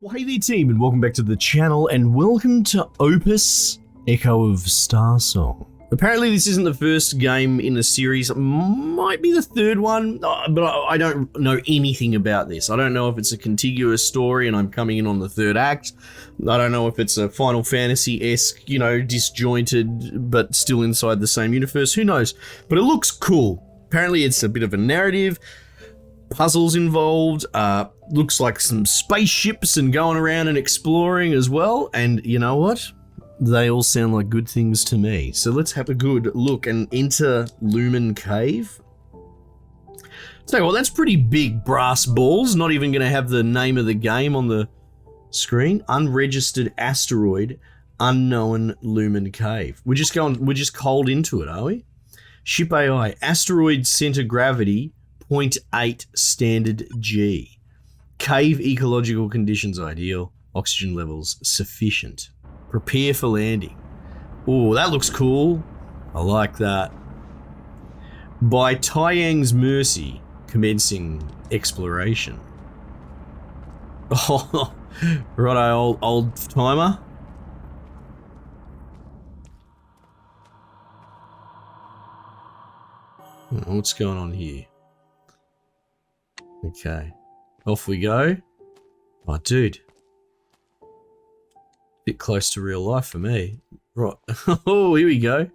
Well, hey there team, and welcome back to the channel, and welcome to Opus, Echo of Starsong. Apparently this isn't the first game in the series, it might be the third one, but I don't know anything about this. I don't know if it's a contiguous story and I'm coming in on the third act. I don't know if it's a Final Fantasy-esque, disjointed, but still inside the same universe, who knows. But it looks cool. Apparently it's a bit of a narrative, puzzles involved, looks like some spaceships and going around and exploring as well, and you know what? They all sound like good things to me. So let's have a good look and enter Lumen Cave. So, well, that's pretty big brass balls, not even going to have the name of the game on the screen. Unregistered asteroid, unknown Lumen Cave. We're just cold into it, are we? Ship AI, asteroid center gravity, 0.8 standard G. Cave ecological conditions ideal. Oxygen levels sufficient. Prepare for landing. Oh, that looks cool. I like that. By Taiyang's mercy, commencing exploration. Oh, right, old timer. What's going on here? Okay, off we go. Oh, dude. Bit close to real life for me. Right. Oh, here we go.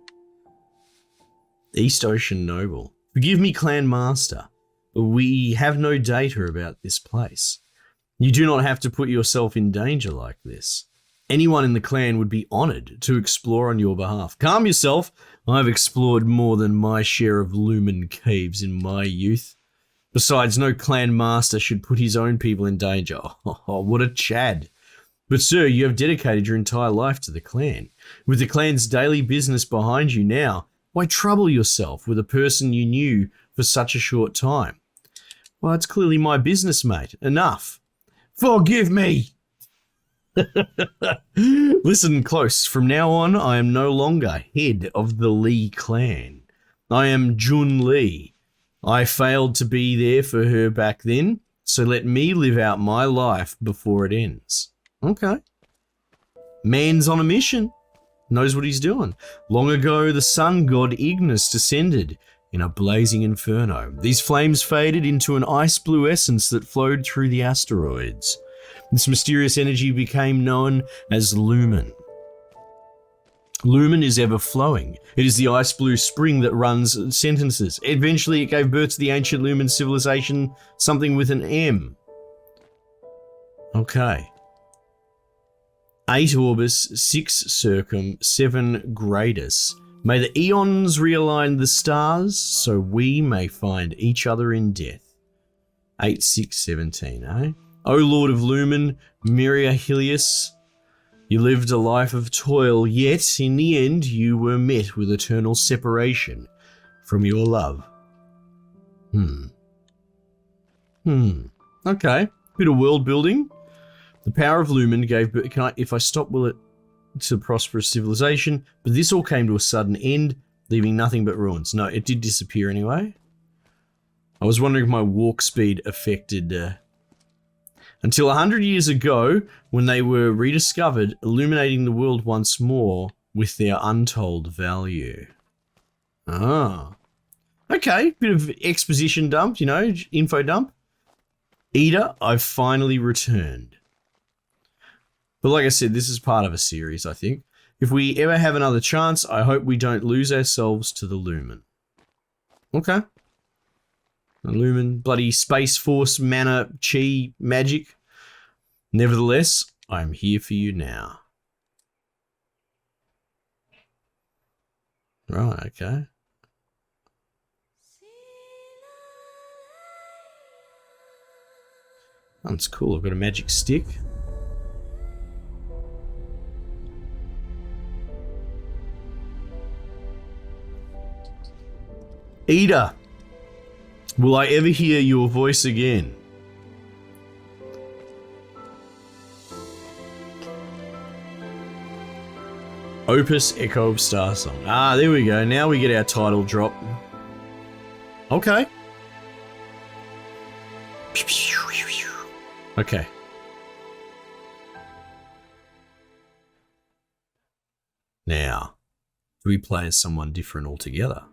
East Ocean Noble. Forgive me, Clan Master. We have no data about this place. You do not have to put yourself in danger like this. Anyone in the clan would be honored to explore on your behalf. Calm yourself. I've explored more than my share of Lumen Caves in my youth. Besides, no clan master should put his own people in danger. Oh, what a Chad. But sir, you have dedicated your entire life to the clan. With the clan's daily business behind you now, why trouble yourself with a person you knew for such a short time? Well, it's clearly my business, mate. Enough. Forgive me. Listen close. From now on, I am no longer head of the Lee clan. I am Jun Lee. I failed to be there for her back then, so let me live out my life before it ends. Okay. Man's on a mission. Knows what he's doing. Long ago, the sun god Ignis descended in a blazing inferno. These flames faded into an ice blue essence that flowed through the asteroids. This mysterious energy became known as Lumen. Lumen is ever flowing. It is the ice blue spring that runs sentences. Eventually, it gave birth to the ancient Lumen civilization, something with an M. Okay. 8 Orbis, 6 Circum, 7 Gradus. May the eons realign the stars, so we may find each other in death. 8, 6, 17, eh? O Lord of Lumen, Miria Hilius, you lived a life of toil, yet in the end you were met with eternal separation from your love. Okay, bit of world building. The power of Lumen gave birth, if I stop, will it, to prosperous civilization, but this all came to a sudden end, leaving nothing but ruins. No, it did disappear anyway. I was wondering if my walk speed affected... Until 100 years ago, when they were rediscovered, illuminating the world once more with their untold value. Ah. Okay, bit of exposition dump, info dump. Ida, I've finally returned. But like I said, this is part of a series, I think. If we ever have another chance, I hope we don't lose ourselves to the Lumen. Okay. The Lumen, bloody Space Force, mana, chi, magic. Nevertheless, I am here for you now. Right, okay. That's cool, I've got a magic stick. Ida, will I ever hear your voice again? Opus, Echo of Starsong. Ah, there we go. Now we get our title drop. Okay. Okay. Now, do we play as someone different altogether?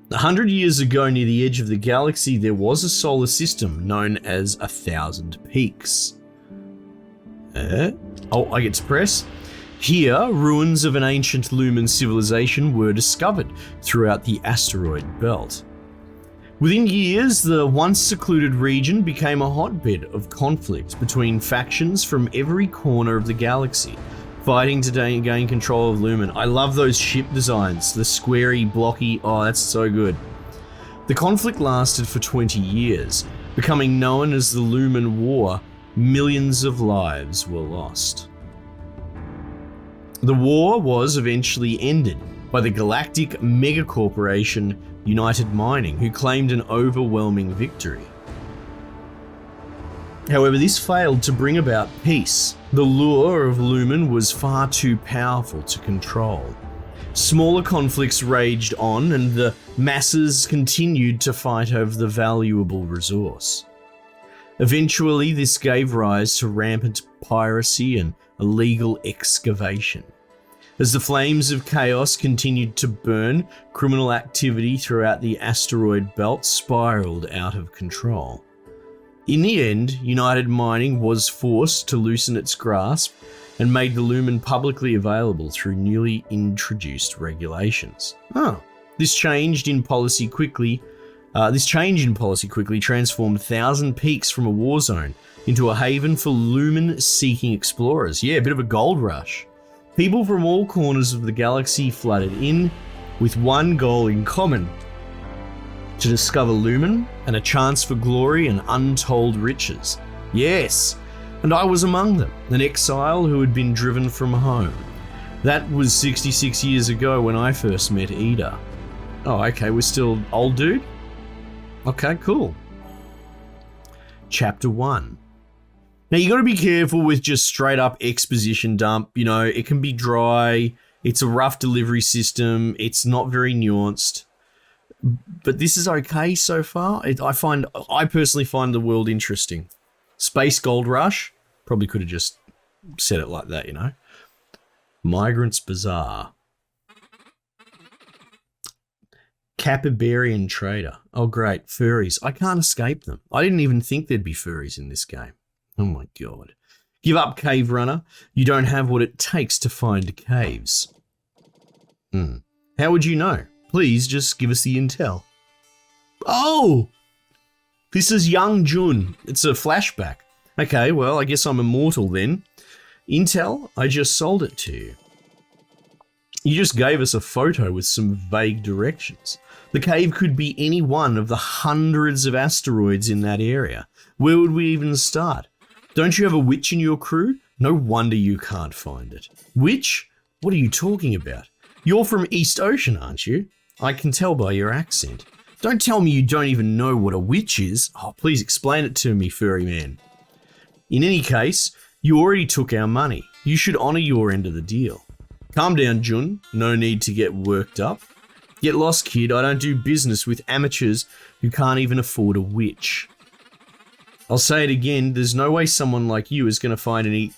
100 years ago, near the edge of the galaxy, there was a solar system known as 1,000 Peaks. Oh, I get to press. Here, ruins of an ancient Lumen civilization were discovered throughout the asteroid belt. Within years, the once secluded region became a hotbed of conflict between factions from every corner of the galaxy, fighting to gain control of Lumen. I love those ship designs, the squarey, blocky, oh, that's so good. The conflict lasted for 20 years, becoming known as the Lumen War. Millions of lives were lost. The war was eventually ended by the galactic megacorporation United Mining, who claimed an overwhelming victory. However, this failed to bring about peace. The lure of Lumen was far too powerful to control. Smaller conflicts raged on, and the masses continued to fight over the valuable resource. Eventually, this gave rise to rampant piracy and illegal excavation. As the flames of chaos continued to burn, criminal activity throughout the asteroid belt spiraled out of control. In the end, United Mining was forced to loosen its grasp and made the Lumen publicly available through newly introduced regulations. This change in policy quickly transformed 1,000 Peaks from a war zone into a haven for Lumen-seeking explorers. Yeah, a bit of a gold rush. People from all corners of the galaxy flooded in with one goal in common: to discover Lumen and a chance for glory and untold riches. Yes, and I was among them, an exile who had been driven from home. That was 66 years ago when I first met Ida. Oh, okay, we're still old dude? Okay, cool. Chapter 1. Now, you got to be careful with just straight up exposition dump. You know, it can be dry. It's a rough delivery system. It's not very nuanced. But this is okay so far. I personally find the world interesting. Space Gold Rush. Probably could have just said it like that, you know. Migrants Bazaar. Capybarian Trader. Oh, great. Furries. I can't escape them. I didn't even think there'd be furries in this game. Oh my god. Give up, Cave Runner. You don't have what it takes to find caves. How would you know? Please just give us the intel. Oh! This is young Jun. It's a flashback. Okay, well, I guess I'm immortal then. Intel, I just sold it to you. You just gave us a photo with some vague directions. The cave could be any one of the hundreds of asteroids in that area. Where would we even start? Don't you have a witch in your crew? No wonder you can't find it. Witch? What are you talking about? You're from East Ocean, aren't you? I can tell by your accent. Don't tell me you don't even know what a witch is. Oh, please explain it to me, furry man. In any case, you already took our money. You should honor your end of the deal. Calm down, Jun. No need to get worked up. Get lost, kid. I don't do business with amateurs who can't even afford a witch. I'll say it again. There's no way someone like you is going to find any...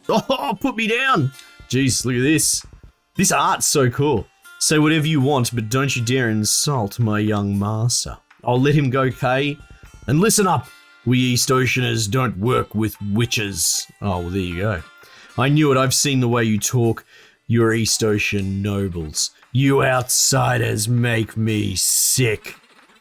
Oh, put me down. Jeez, look at this. This art's so cool. Say whatever you want, but don't you dare insult my young master. I'll let him go, Kay. And listen up. We East Oceaners don't work with witches. Oh, well, there you go. I knew it. I've seen the way you talk. You're East Ocean nobles. You outsiders make me sick.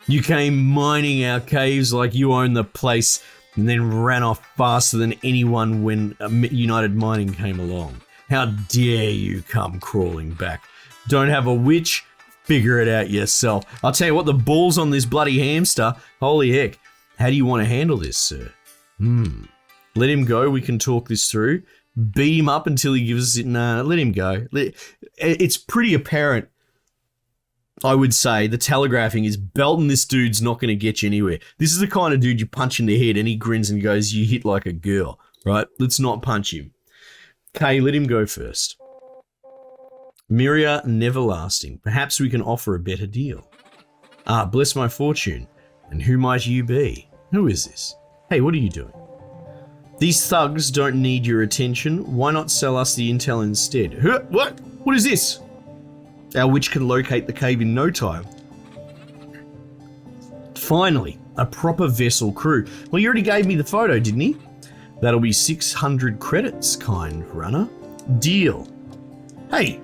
You came mining our caves like you own the place and then ran off faster than anyone when United Mining came along. How dare you come crawling back? Don't have a witch? Figure it out yourself. I'll tell you what, the balls on this bloody hamster. Holy heck. How do you want to handle this, sir? Let him go. We can talk this through. Beat him up until he gives us it. Nah, let him go. It's pretty apparent, I would say, the telegraphing is belting this dude's not going to get you anywhere. This is the kind of dude you punch in the head and he grins and goes, you hit like a girl, right? Let's not punch him. Okay, let him go first. Miria Neverlasting. Perhaps we can offer a better deal. Ah, bless my fortune. And who might you be? Who is this? Hey, what are you doing? These thugs don't need your attention. Why not sell us the intel instead? Huh? What? What is this? Our witch can locate the cave in no time. Finally, a proper vessel crew. Well, he already gave me the photo, didn't he? That'll be 600 credits, kind runner. Deal. Hey,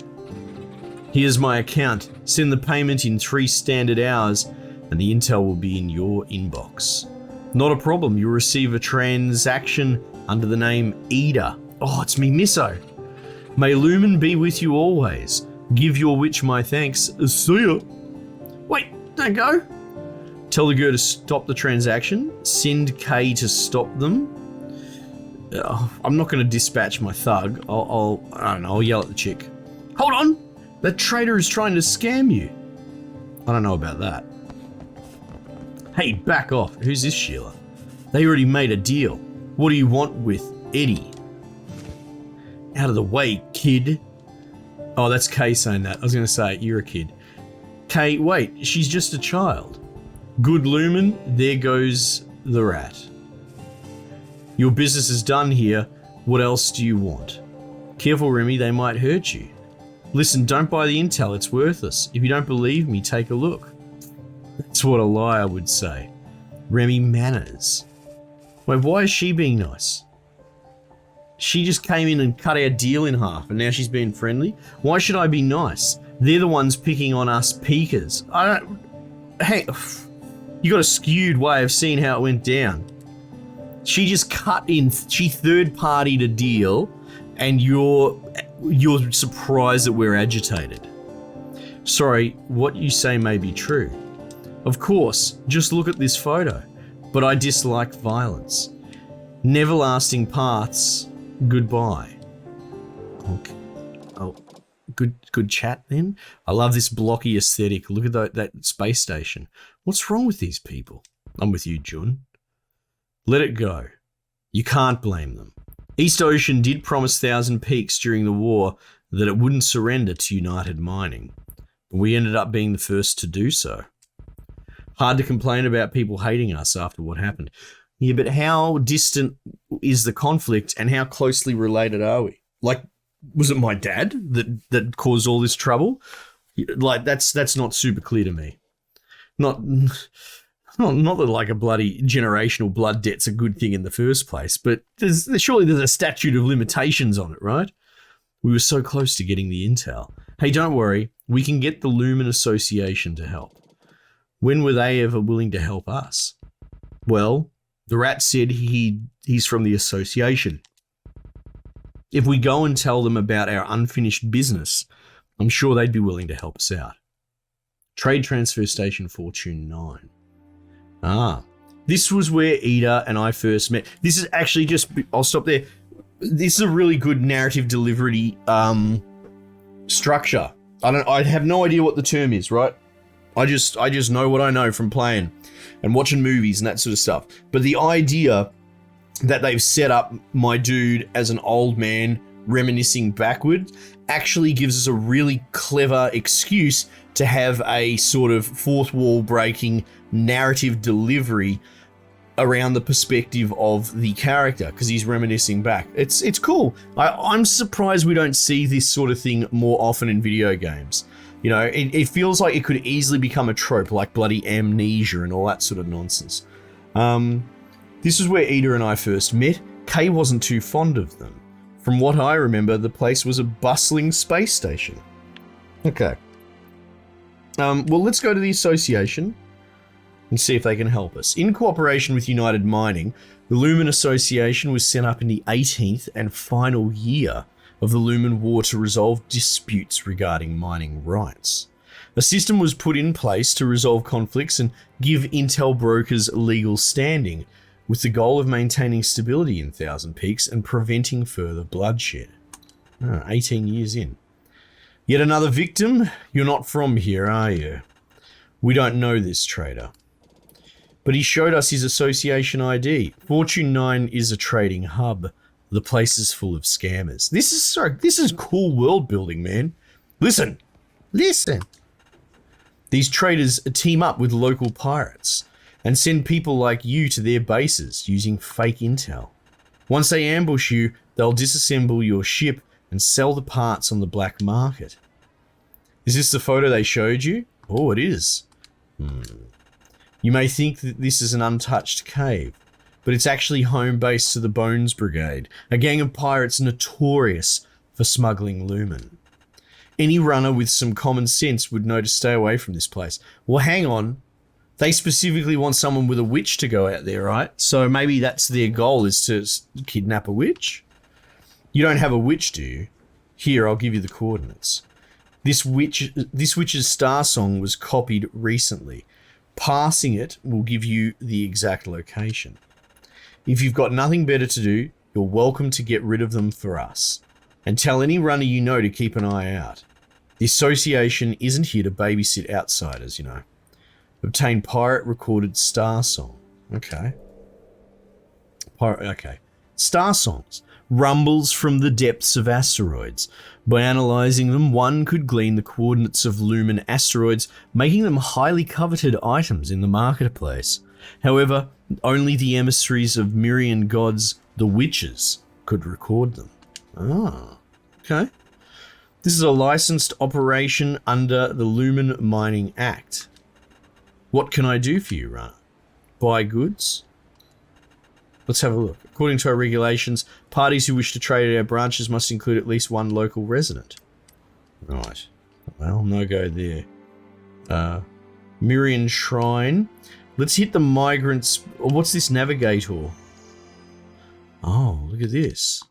here's my account. Send the payment in 3 standard hours and the intel will be in your inbox. Not a problem, you'll receive a transaction under the name Ida. Oh, it's me misso. May Lumen be with you always. Give your witch my thanks. See ya. Wait, don't go. Tell the girl to stop the transaction. Send Kay to stop them. I'm not going to dispatch my thug. I don't know, I'll yell at the chick. Hold on! That traitor is trying to scam you. I don't know about that. Hey, back off. Who's this Sheila? They already made a deal. What do you want with Eddie? Out of the way, kid. Oh, that's Kay saying that. I was going to say, you're a kid. Kay, wait, she's just a child. Good Lumen, there goes the rat. Your business is done here. What else do you want? Careful, Remy, they might hurt you. Listen, don't buy the intel, it's worthless. If you don't believe me, take a look. That's what a liar would say. Remy manners. Wait, why is she being nice? She just came in and cut our deal in half and now she's being friendly? Why should I be nice? They're the ones picking on us peekers. Hey, you got a skewed way of seeing how it went down. She just cut in, she third-partied a deal and you're surprised that we're agitated. Sorry, what you say may be true. Of course, just look at this photo. But I dislike violence. Never-lasting paths, goodbye. Okay. Oh, good chat then. I love this blocky aesthetic. Look at that space station. What's wrong with these people? I'm with you, Jun. Let it go. You can't blame them. East Ocean did promise Thousand Peaks during the war that it wouldn't surrender to United Mining. But we ended up being the first to do so. Hard to complain about people hating us after what happened. Yeah, but how distant is the conflict and how closely related are we? Like, was it my dad that caused all this trouble? Like, that's not super clear to me. Not that like a bloody generational blood debt's a good thing in the first place, but surely there's a statute of limitations on it, right? We were so close to getting the intel. Hey, don't worry. We can get the Lumen Association to help. When were they ever willing to help us? Well, the rat said he's from the association. If we go and tell them about our unfinished business, I'm sure they'd be willing to help us out. Trade Transfer Station Fortune 9. Ah, this was where Ida and I first met. This is actually I'll stop there. This is a really good narrative delivery structure. I have no idea what the term is, right? I just know what I know from playing and watching movies and that sort of stuff. But the idea that they've set up my dude as an old man reminiscing backward actually gives us a really clever excuse to have a sort of fourth wall breaking narrative delivery around the perspective of the character because he's reminiscing back. It's cool. I'm surprised we don't see this sort of thing more often in video games. You know, it feels like it could easily become a trope like bloody amnesia and all that sort of nonsense. This is where Ida and I first met. Kay wasn't too fond of them. From what I remember, the place was a bustling space station. Okay. Well, let's go to the association and see if they can help us. In cooperation with United Mining, the Lumen Association was set up in the 18th and final year of the Lumen War to resolve disputes regarding mining rights. A system was put in place to resolve conflicts and give intel brokers legal standing, with the goal of maintaining stability in Thousand Peaks and preventing further bloodshed. 18 years in. Yet another victim? You're not from here, are you? We don't know this trader. But he showed us his association ID. Fortune 9 is a trading hub. The place is full of scammers. This is cool world building, man. Listen. These traders team up with local pirates and send people like you to their bases using fake intel. Once they ambush you, they'll disassemble your ship and sell the parts on the black market. Is this the photo they showed you? Oh, it is. You may think that this is an untouched cave, but it's actually home base to the Bones Brigade, a gang of pirates notorious for smuggling lumen. Any runner with some common sense would know to stay away from this place. Well, hang on. They specifically want someone with a witch to go out there, right? So maybe that's their goal, is to kidnap a witch? You don't have a witch, do you? Here, I'll give you the coordinates. This witch's Starsong was copied recently. Passing it will give you the exact location. If you've got nothing better to do, you're welcome to get rid of them for us. And tell any runner you know to keep an eye out. The association isn't here to babysit outsiders, you know. Obtain pirate recorded star song. Okay. Star songs. Rumbles from the depths of asteroids. By analysing them, one could glean the coordinates of Lumen asteroids, making them highly coveted items in the marketplace. However, only the emissaries of Myrian gods, the witches, could record them. Ah, okay. This is a licensed operation under the Lumen Mining Act. What can I do for you, runner? Buy goods? Let's have a look. According to our regulations, parties who wish to trade at our branches must include at least one local resident. Right. Well, no go there. Myrian Shrine. Let's hit the migrants. What's this navigator? Oh, look at this.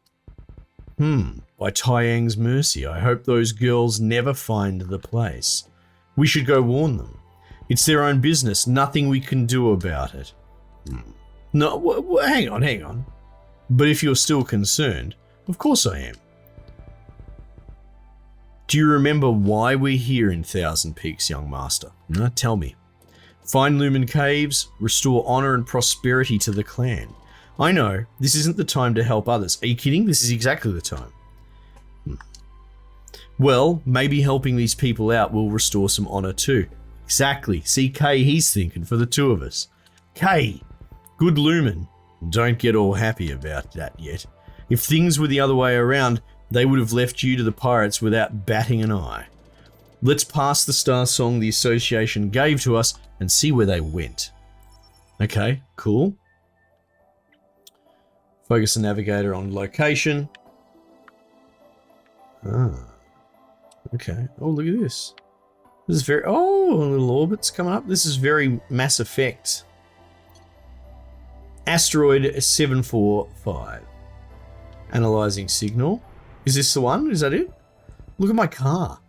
By Taiyang's mercy, I hope those girls never find the place. We should go warn them. It's their own business, nothing we can do about it. No, hang on. But if you're still concerned, of course I am. Do you remember why we're here in Thousand Peaks, young master? No, tell me. Find Lumen Caves, restore honor and prosperity to the clan. I know, this isn't the time to help others. Are you kidding? This is exactly the time. Well, maybe helping these people out will restore some honor too. Exactly. See, Kay, he's thinking for the two of us. Kay, good Lumen. Don't get all happy about that yet. If things were the other way around, they would have left you to the pirates without batting an eye. Let's pass the star song the association gave to us and see where they went. Okay, cool. Focus the navigator on location. Okay. Oh, look at this. This is very... Oh, a little orbit's coming up. This is very Mass Effect. Asteroid 745. Analyzing signal. Is this the one? Is that it? Look at my car.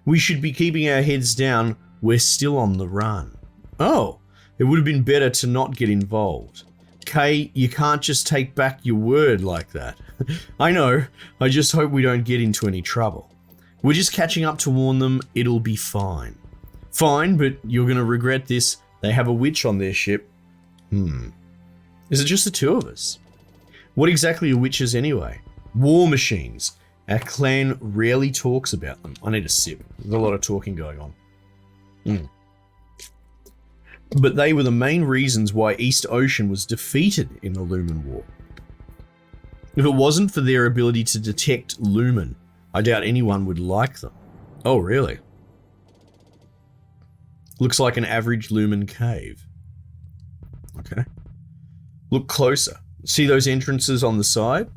We should be keeping our heads down. We're still on the run. Oh, it would have been better to not get involved. Kay, you can't just take back your word like that. I know. I just hope we don't get into any trouble. We're just catching up to warn them. It'll be fine. Fine, but you're going to regret this. They have a witch on their ship. Is it just the two of us? What exactly are witches anyway? War machines. Our clan rarely talks about them. I need a sip. There's a lot of talking going on. But they were the main reasons why East Ocean was defeated in the Lumen War. If it wasn't for their ability to detect Lumen, I doubt anyone would like them. Oh, really? Looks like an average Lumen Cave. Okay. Look closer. See those entrances on the side?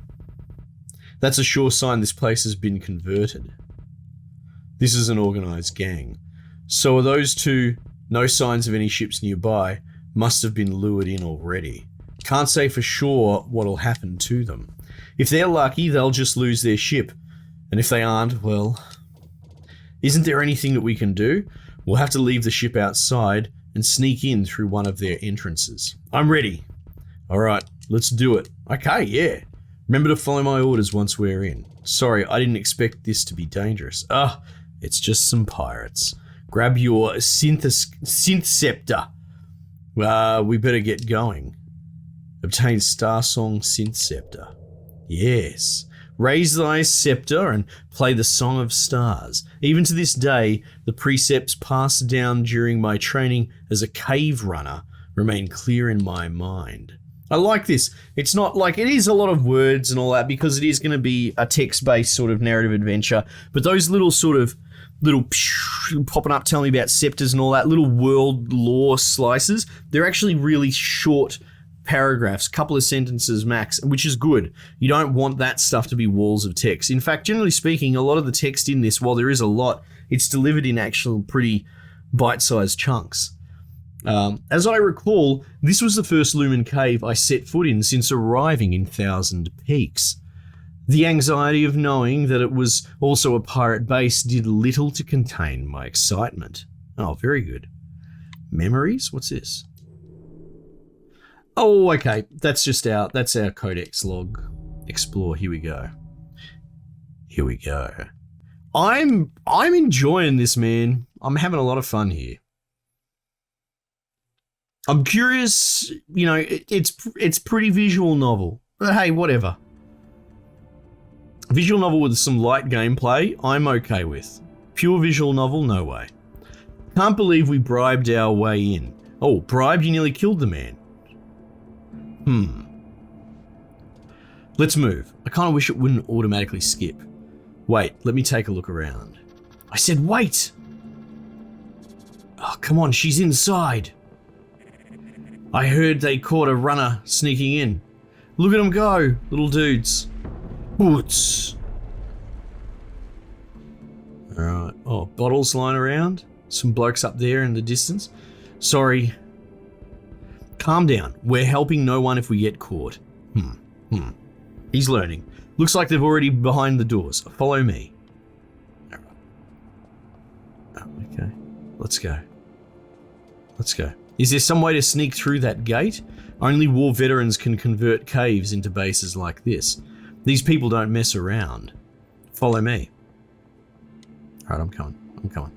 That's a sure sign this place has been converted. This is an organized gang. So are those two. No signs of any ships nearby. Must have been lured in already. Can't say for sure what'll happen to them. If they're lucky, they'll just lose their ship. And if they aren't, well... Isn't there anything that we can do? We'll have to leave the ship outside and sneak in through one of their entrances. I'm ready. Alright, let's do it. Okay, yeah. Remember to follow my orders once we're in. Sorry, I didn't expect this to be dangerous. It's just some pirates. Grab your synth scepter. We better get going. Obtain Starsong synth scepter. Yes. Raise thy scepter and play the Song of Stars. Even to this day, the precepts passed down during my training as a cave runner remain clear in my mind. I like this. It's not like, it is a lot of words and all that because it is going to be a text-based sort of narrative adventure. But those little popping up telling me about scepters and all that, little world lore slices, they're actually really short paragraphs, couple of sentences max, which is good. You don't want that stuff to be walls of text. In fact, generally speaking, a lot of the text in this, while there is a lot, it's delivered in actual pretty bite-sized chunks. As I recall, this was the first Lumen Cave I set foot in since arriving in Thousand Peaks. The anxiety of knowing that it was also a pirate base did little to contain my excitement. Oh, very good. Memories? What's this? Oh, okay. That's our codex log. Explore. Here we go. Here we go. I'm enjoying this, man. I'm having a lot of fun here. I'm curious, you know, it's pretty visual novel. But hey, whatever. Visual novel with some light gameplay, I'm okay with. Pure visual novel, no way. Can't believe we bribed our way in. Oh, bribed? You nearly killed the man. Let's move. I kind of wish it wouldn't automatically skip. Wait, let me take a look around. I said wait! Oh, come on, she's inside. I heard they caught a runner sneaking in. Look at them go, little dudes. Boots. Alright. Oh, bottles lying around. Some blokes up there in the distance. Sorry. Calm down. We're helping no one if we get caught. He's learning. Looks like they've already behind the doors. Follow me. Alright. Oh, okay. Let's go. Let's go. Is there some way to sneak through that gate? Only war veterans can convert caves into bases like this. These people don't mess around. Follow me. Alright, I'm coming.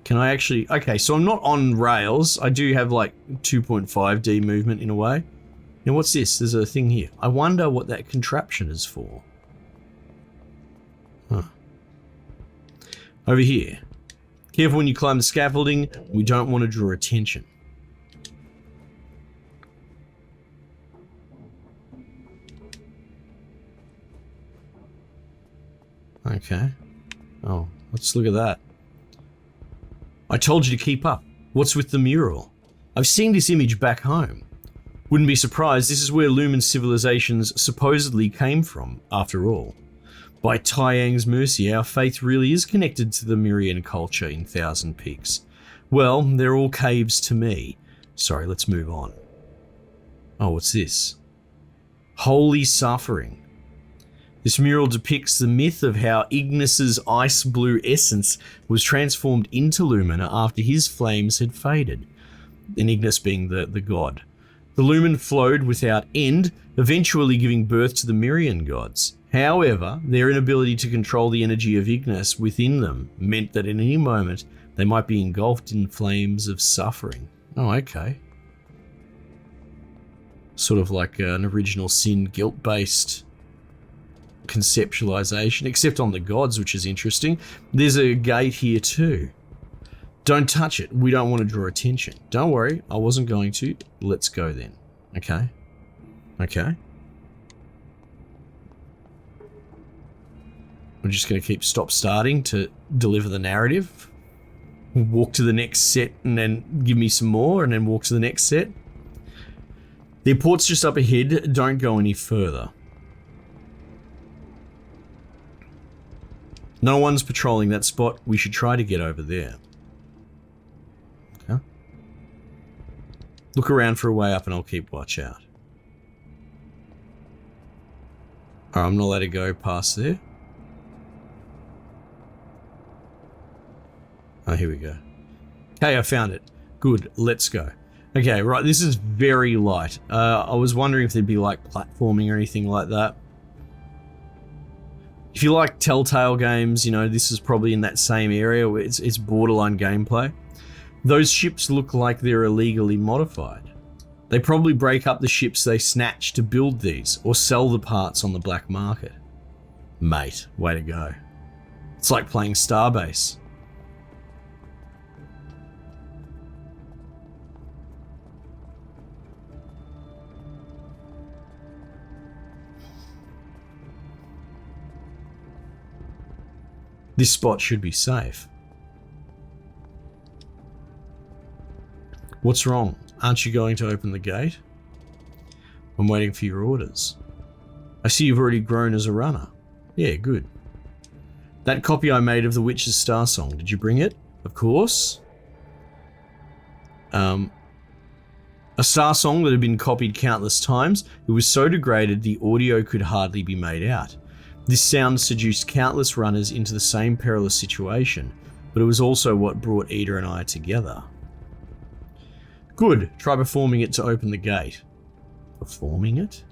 Can I actually... Okay, so I'm not on rails. I do have like 2.5D movement in a way. Now what's this? There's a thing here. I wonder what that contraption is for. Huh. Over here. Careful when you climb the scaffolding. We don't want to draw attention. Okay. Oh, let's look at that. I told you to keep up. What's with the mural? I've seen this image back home. Wouldn't be surprised, this is where Lumen civilizations supposedly came from, after all. By Taiyang's mercy, our faith really is connected to the Mirian culture in Thousand Peaks. Well, they're all caves to me. Sorry, let's move on. Oh, what's this? Holy Suffering. This mural depicts the myth of how Ignis's ice blue essence was transformed into Lumina after his flames had faded, and Ignis being the god. The Lumen flowed without end, eventually giving birth to the Mirian gods. However, their inability to control the energy of Ignis within them meant that at any moment they might be engulfed in flames of suffering. Oh, okay. Sort of like an original sin guilt-based conceptualization, except on the gods, which is interesting. There's a gate here too. Don't touch it. We don't want to draw attention. Don't worry, I wasn't going to. Let's go then. Okay. Okay. We're just going to keep stop-starting to deliver the narrative. Walk to the next set and then give me some more and then walk to the next set. The airport's just up ahead. Don't go any further. No one's patrolling that spot. We should try to get over there. Okay. Look around for a way up and I'll keep watch out. Alright, I'm not allowed to go past there. Oh, here we go. Okay, I found it. Good, let's go. Okay, right, this is very light. I was wondering if there'd be like platforming or anything like that. If you like Telltale games, you know, this is probably in that same area where it's borderline gameplay. Those ships look like they're illegally modified. They probably break up the ships they snatch to build these, or sell the parts on the black market. Mate, way to go. It's like playing Starbase. This spot should be safe. What's wrong? Aren't you going to open the gate? I'm waiting for your orders. I see you've already grown as a runner. Yeah, good. That copy I made of the Witch's Starsong, did you bring it? Of course. A Starsong that had been copied countless times, it was so degraded the audio could hardly be made out. This sound seduced countless runners into the same perilous situation, but it was also what brought Ida and I together. Good, try performing it to open the gate. Performing it?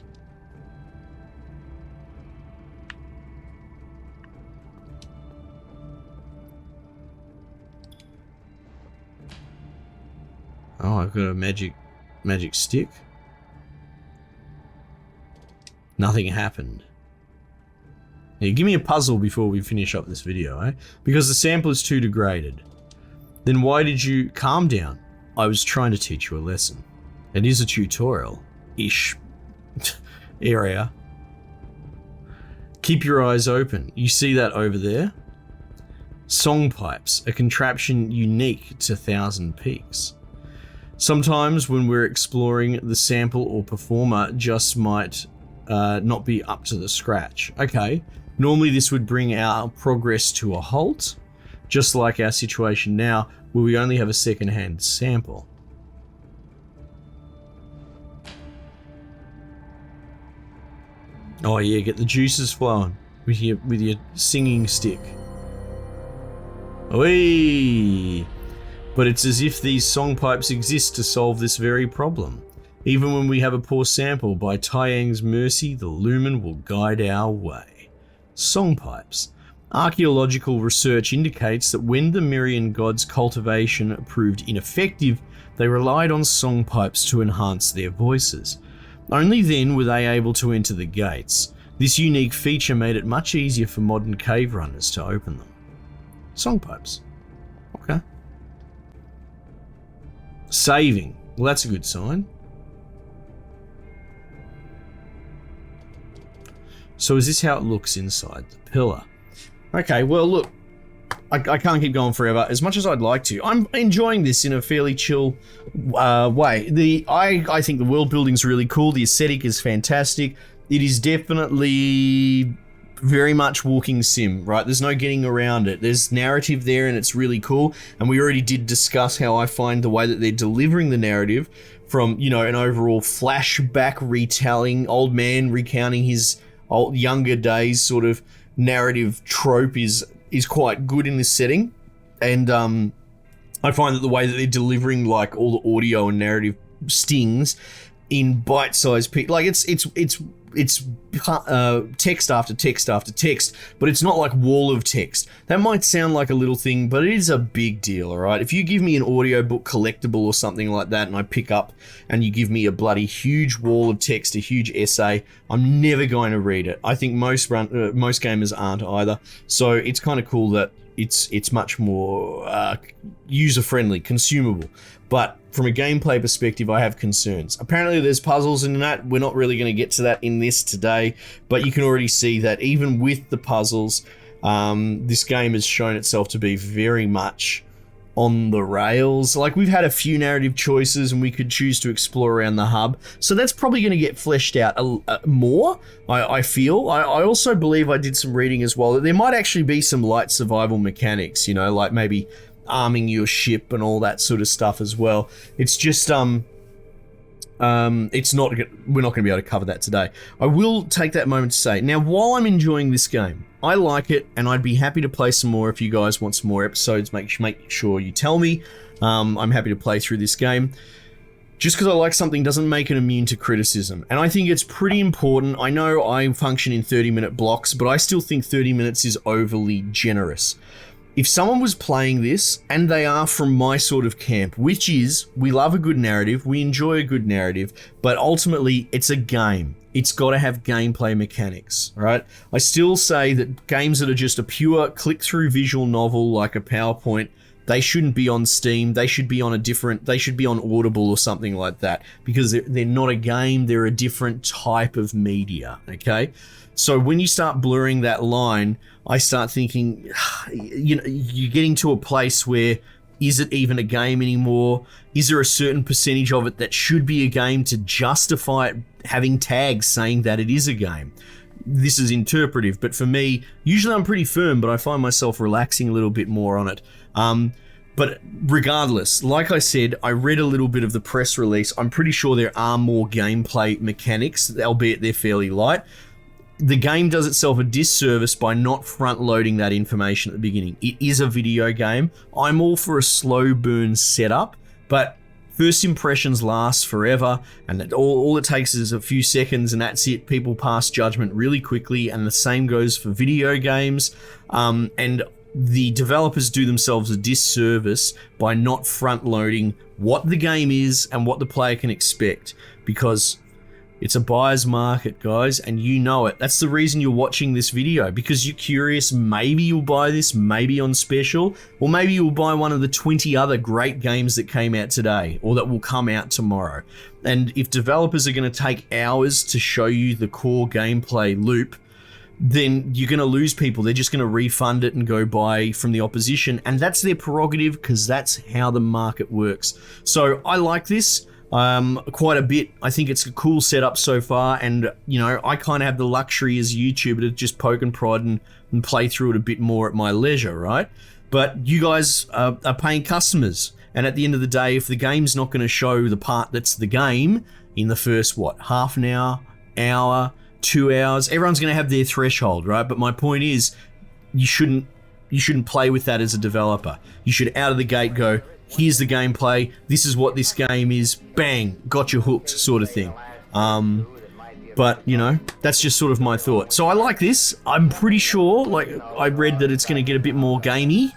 Oh, I've got a magic stick. Nothing happened. Yeah, give me a puzzle before we finish up this video, eh? Because the sample is too degraded. Then why did you calm down? I was trying to teach you a lesson. It is a tutorial-ish area. Keep your eyes open. You see that over there? Song pipes, a contraption unique to Thousand Peaks. Sometimes when we're exploring, the sample or performer just might not be up to the scratch. Okay, normally this would bring our progress to a halt, just like our situation now, where we only have a second-hand sample. Oh yeah, get the juices flowing with your singing stick. Oi! But it's as if these song pipes exist to solve this very problem. Even when we have a poor sample, by Taiyang's mercy, the Lumen will guide our way. Song pipes. Archaeological research indicates that when the Myrian gods' cultivation proved ineffective, they relied on song pipes to enhance their voices. Only then were they able to enter the gates. This unique feature made it much easier for modern cave runners to open them. Song pipes. Okay. Saving. Well, that's a good sign. So is this how it looks inside the pillar? Okay, well, look, I can't keep going forever as much as I'd like to. I'm enjoying this in a fairly chill way. I think the world building's really cool. The aesthetic is fantastic. It is definitely very much walking sim, right? There's no getting around it. There's narrative there and it's really cool. And we already did discuss how I find the way that they're delivering the narrative from, you know, an overall flashback retelling, old man recounting his younger days sort of narrative trope is quite good in this setting. And I find that the way that they're delivering like all the audio and narrative stings in bite-sized like it's text after text after text, but it's not like wall of text. That might sound like a little thing, but it is a big deal, all right? If you give me an audiobook collectible or something like that and I pick up and you give me a bloody huge wall of text, a huge essay, I'm never going to read it. I think most gamers aren't either. So it's kind of cool that it's much more user-friendly, consumable. But from a gameplay perspective, I have concerns. Apparently there's puzzles in that. We're not really going to get to that in this today, but you can already see that even with the puzzles, this game has shown itself to be very much on the rails. Like, we've had a few narrative choices and we could choose to explore around the hub. So that's probably going to get fleshed out more, I feel. I also believe, I did some reading as well, that there might actually be some light survival mechanics, you know, like maybe arming your ship and all that sort of stuff as well. It's just we're not going to be able to cover that today. I will take that moment to say, now, while I'm enjoying this game, I like it and I'd be happy to play some more. If you guys want some more episodes, make sure you tell me. I'm happy to play through this game. Just because I like something doesn't make it immune to criticism. And I think it's pretty important. I know I function in 30-minute blocks, but I still think 30 minutes is overly generous. If someone was playing this, and they are from my sort of camp, which is, we love a good narrative, we enjoy a good narrative, but ultimately, it's a game. It's got to have gameplay mechanics, right? I still say that games that are just a pure click-through visual novel, like a PowerPoint, They shouldn't be on Steam. They should be on they should be on Audible or something like that, because they're not a game. They're a different type of media, okay? So when you start blurring that line, I start thinking, you're getting to a place where, is it even a game anymore? Is there a certain percentage of it that should be a game to justify it having tags saying that it is a game? This is interpretive, but for me, usually I'm pretty firm, but I find myself relaxing a little bit more on it. But regardless, like I said, I read a little bit of the press release. I'm pretty sure there are more gameplay mechanics, albeit they're fairly light. The game does itself a disservice by not front-loading that information at the beginning. It is a video game. I'm all for a slow burn setup, but first impressions last forever, and all it takes is a few seconds, and that's it. People pass judgment really quickly, and the same goes for video games. And the developers do themselves a disservice by not front-loading what the game is and what the player can expect, because it's a buyer's market, guys, and you know it. That's the reason you're watching this video, because you're curious. Maybe you'll buy this, maybe on special, or maybe you'll buy one of the 20 other great games that came out today or that will come out tomorrow. And if developers are going to take hours to show you the core gameplay loop, then you're going to lose people. They're just going to refund it and go buy from the opposition, and that's their prerogative, because that's how the market works. So I like this quite a bit. I think it's a cool setup so far, and I kind of have the luxury as a YouTuber to just poke and prod and play through it a bit more at my leisure, right? But you guys are paying customers, and at the end of the day, if the game's not going to show the part that's the game in the first, half an hour, 2 hours, everyone's going to have their threshold, right? But my point is, you shouldn't play with that as a developer. You should out of the gate go, here's the gameplay, this is what this game is, bang, got you hooked, sort of thing. But that's just sort of my thought. So I like this. I'm pretty sure, like, I read that it's going to get a bit more gamey,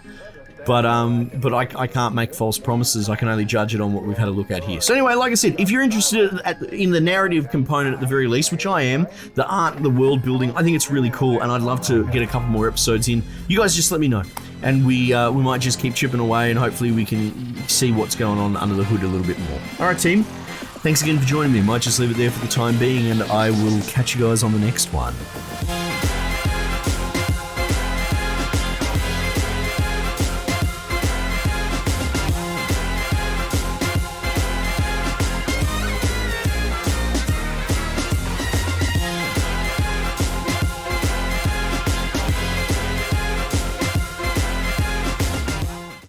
but I can't make false promises. I can only judge it on what we've had a look at here. So anyway, like I said, if you're interested in the narrative component at the very least, which I am, the art, the world building, I think it's really cool, and I'd love to get a couple more episodes in. You guys just let me know, and we might just keep chipping away, and hopefully we can see what's going on under the hood a little bit more. All right, team. Thanks again for joining me. Might just leave it there for the time being, and I will catch you guys on the next one.